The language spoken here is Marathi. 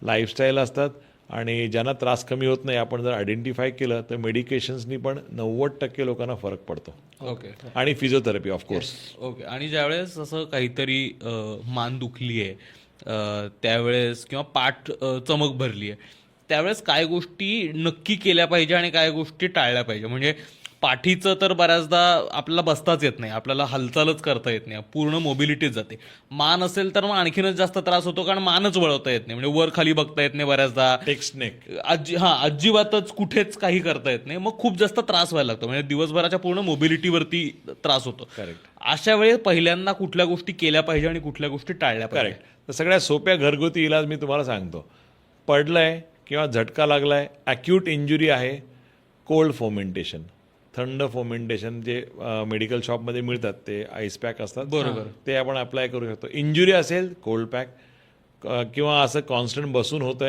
लाईफस्टाईल असतात आणि ज्यांना त्रास कमी होत नाही आपण जर आयडेंटिफाय केलं तर मेडिकेशन्सनी पण 90% लोकांना फरक पडतो. ओके आणि फिजिओथेरपी ऑफकोर्स. ओके. आणि ज्यावेळेस असं काहीतरी मान दुखली आहे त्यावेळेस किंवा पाठ चमक भरली आहे त्यावेळेस काय गोष्टी नक्की केल्या पाहिजे आणि काय गोष्टी टाळल्या पाहिजे. म्हणजे पाठीचं तर बऱ्याचदा आपल्याला बसताच येत नाही, आपल्याला हालचालच करता येत नाही, पूर्ण मोबिलिटीच जाते. मान असेल तर मग आणखीनच जास्त त्रास होतो कारण मानच वळवता येत नाही, म्हणजे वर खाली बघता येत नाही बऱ्याचदा. टेक्स्नेक. अजिबातच कुठेच काही करता येत नाही, मग खूप जास्त त्रास व्हायला लागतो, म्हणजे दिवसभराच्या पूर्ण मोबिलिटीवरती त्रास होतो. करेक्ट. अशा वेळेस पहिल्यांदा कुठल्या गोष्टी केल्या पाहिजे आणि कुठल्या गोष्टी टाळल्या पाहिजे. करेक्ट. तर सगळ्यात सोप्या घरगुती इलाज मी तुम्हाला सांगतो. पडलंय किंवा झटका लागलाय, ॲक्यूट इंजुरी आहे, कोल्ड फोमेंटेशन, थंड फोमेंटेशन जे मेडिकल शॉपमध्ये मिळतात ते आईस पॅक असतात, बरोबर. ते आपण अप्लाय करू शकतो. इंजुरी असेल कोल्ड पॅक, किंवा असं कॉन्स्टंट बसून होतंय